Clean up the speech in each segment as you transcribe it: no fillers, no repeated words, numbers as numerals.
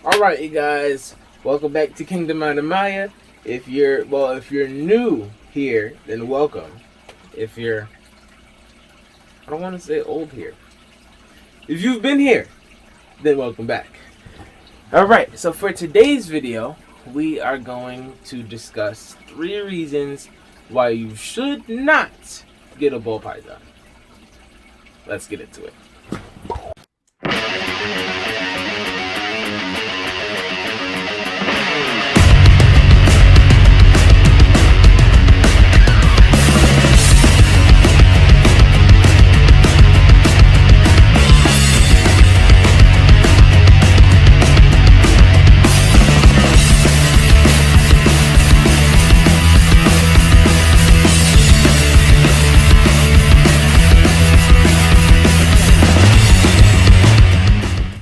Alright, you guys, welcome back to Kingdom Animalia. If you're new here, then welcome. If you're, I don't want to say old here. If you've been here, then welcome back. Alright, so for today's video, we are going to discuss 3 reasons why you should not get a ball python. Let's get into it.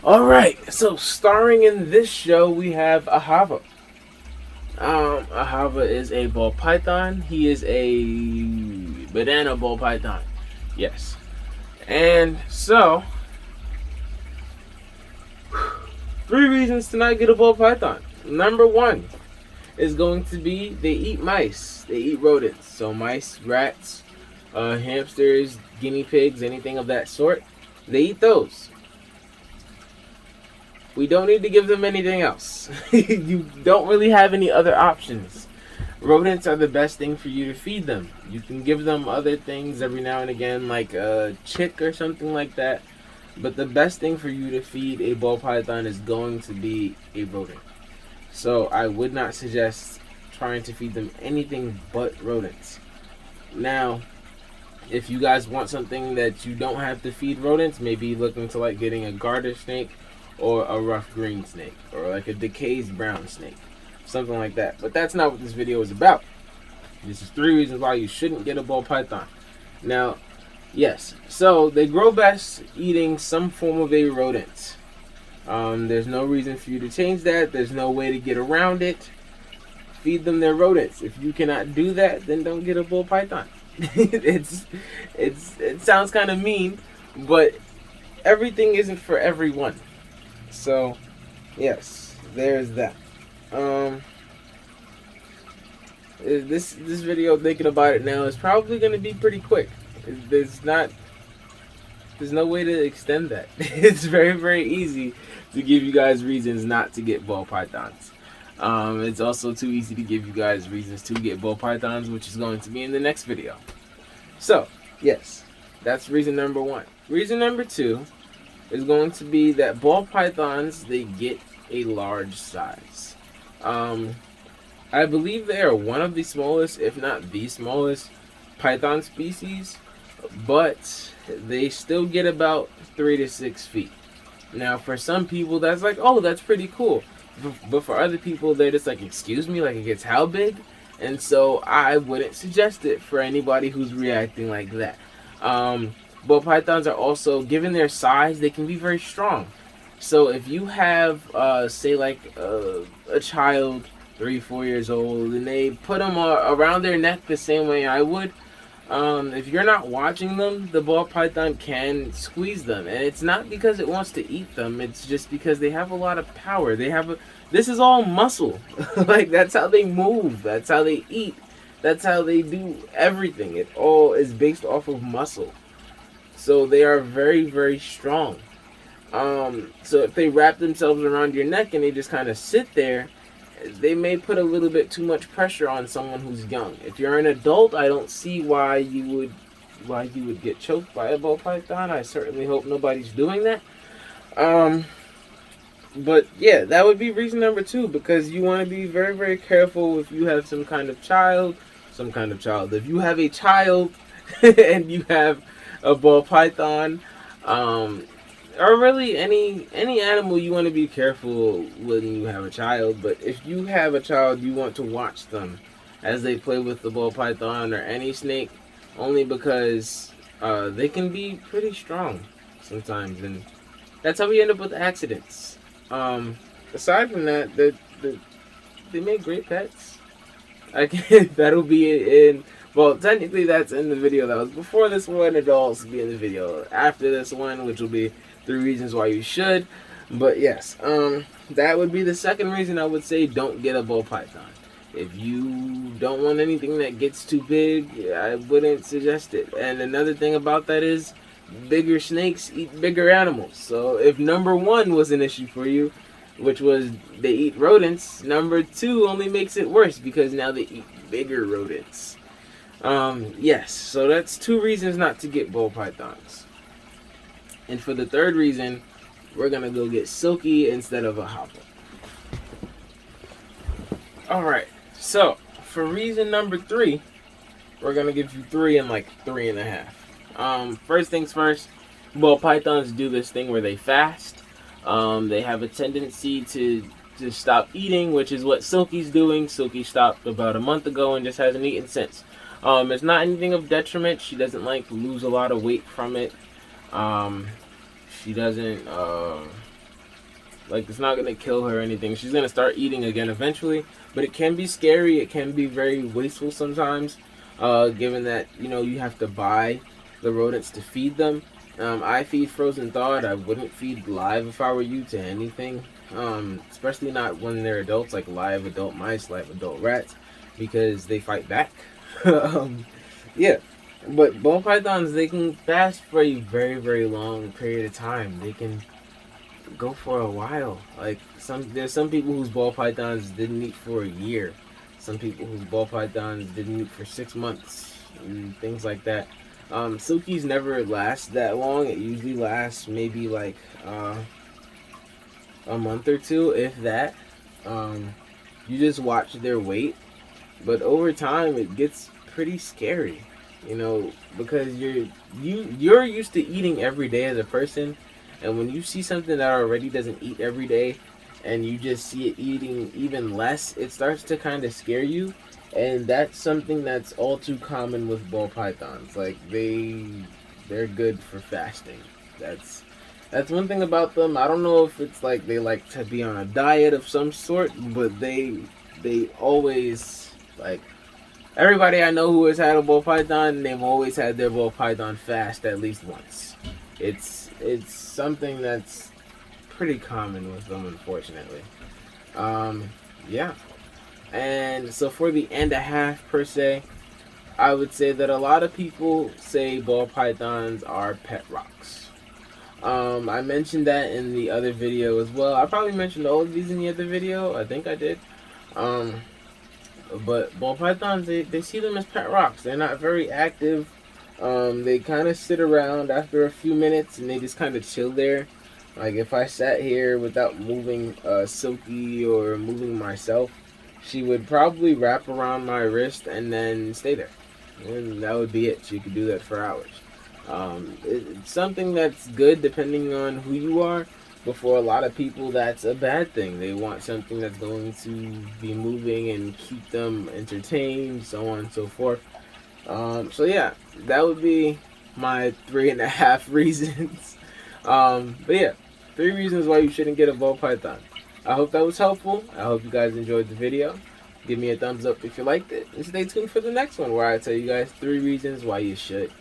Alright, so starring in this show, we have Ahava. Ahava is a ball python. He is a banana ball python. Yes. And so, 3 reasons to not get a ball python. Number 1 is going to be they eat mice. They eat rodents. So mice, rats, hamsters, guinea pigs, anything of that sort. They eat those. We don't need to give them anything else. You don't really have any other options. Rodents are the best thing for you to feed them. You can give them other things every now and again, like a chick or something like that. But the best thing for you to feed a ball python is going to be a rodent. So I would not suggest trying to feed them anything but rodents. Now, if you guys want something that you don't have to feed rodents, maybe look into like getting a garter snake or a rough green snake, or like a decayed brown snake, something like that. But that's not what this video is about. This is 3 reasons why you shouldn't get a ball python. Now, yes, so they grow best eating some form of a rodent. There's no reason for you to change that. There's no way to get around it. Feed them their rodents. If you cannot do that, then don't get a ball python. It sounds kind of mean, but everything isn't for everyone. So, yes, there's that. This video, thinking about it now, is probably going to be pretty quick. There's no way to extend that. It's very, very easy to give you guys reasons not to get ball pythons. It's also too easy to give you guys reasons to get ball pythons, which is going to be in the next video. So, yes, that's reason number 1. Reason number 2 is going to be that ball pythons, they get a large size. I believe they are one of the smallest, if not the smallest, python species, but they still get about 3 to 6 feet. Now, for some people, that's like, oh, that's pretty cool. But for other people, they're just like, excuse me, like it gets how big? And so I wouldn't suggest it for anybody who's reacting like that. Ball pythons are also, given their size, they can be very strong. So if you have, say like a child, 3-4 years old, and they put them around their neck the same way I would, if you're not watching them, the ball python can squeeze them. And it's not because it wants to eat them, it's just because they have a lot of power. This is all muscle. Like, that's how they move, that's how they eat, that's how they do everything. It all is based off of muscle. So they are very, very strong. So if they wrap themselves around your neck and they just kind of sit there, they may put a little bit too much pressure on someone who's young. If you're an adult, I don't see why you would get choked by a ball python. I certainly hope nobody's doing that. But yeah, that would be reason number 2, because you want to be very, very careful if you have some kind of child. If you have a child and you have a ball python, or really any animal, you want to be careful when you have a child. But if you have a child, you want to watch them as they play with the ball python or any snake, only because they can be pretty strong sometimes, and that's how we end up with accidents. Aside from that, they make great pets. That'll be in Well, technically that's in the video that was before this one. It'll also be in the video after this one, which will be 3 reasons why you should. But yes, that would be the second reason I would say don't get a ball python. If you don't want anything that gets too big, I wouldn't suggest it. And another thing about that is bigger snakes eat bigger animals. So if number one was an issue for you, which was they eat rodents, number two only makes it worse because now they eat bigger rodents. Yes, so that's two reasons not to get ball pythons. And for the third reason, we're gonna go get Silky instead of a hopper. Alright, so for reason number three, we're gonna give you three and like 3.5. First things first, ball pythons do this thing where they fast. They have a tendency to stop eating, which is what Silky's doing. Silky stopped about a month ago and just hasn't eaten since. It's not anything of detriment. She doesn't like lose a lot of weight from it. She doesn't like, it's not gonna kill her or anything. She's gonna start eating again eventually, but it can be scary. It can be very wasteful sometimes, given that you have to buy the rodents to feed them. I feed frozen thawed. I wouldn't feed live if I were you to anything, especially not when they're adults, like live adult mice, live adult rats, because they fight back. Yeah, but ball pythons, they can fast for a very, very long period of time. They can go for a while. Like there's some people whose ball pythons didn't eat for a year. Some people whose ball pythons didn't eat for 6 months and things like that. Silkies never last that long. It usually lasts maybe like a month or two, if that. You just watch their weight, but over time it gets pretty scary, because you're used to eating every day as a person, and when you see something that already doesn't eat every day, and you just see it eating even less, it starts to kind of scare you. And that's something that's all too common with ball pythons. Like they're good for fasting. That's one thing about them. I don't know if it's like they like to be on a diet of some sort, but they always, like, everybody I know who has had a ball python, they've always had their ball python fast at least once. It's something that's pretty common with them, unfortunately. Yeah. And so for the and a half per se, I would say that a lot of people say ball pythons are pet rocks. I mentioned that in the other video as well. I probably mentioned all of these in the other video. I think I did. But ball pythons, they see them as pet rocks. They're not very active. They kind of sit around after a few minutes and they just kind of chill there. Like if I sat here without moving Silky or moving myself, she would probably wrap around my wrist and then stay there. And that would be it. She could do that for hours. It's something that's good depending on who you are, but for a lot of people that's a bad thing. They want something that's going to be moving and keep them entertained, so on and so forth. So yeah, that would be my 3.5 reasons. But yeah, 3 reasons why you shouldn't get a ball python. I hope that was helpful. I hope you guys enjoyed the video. Give me a thumbs up if you liked it, and stay tuned for the next one where I tell you guys 3 reasons why you should.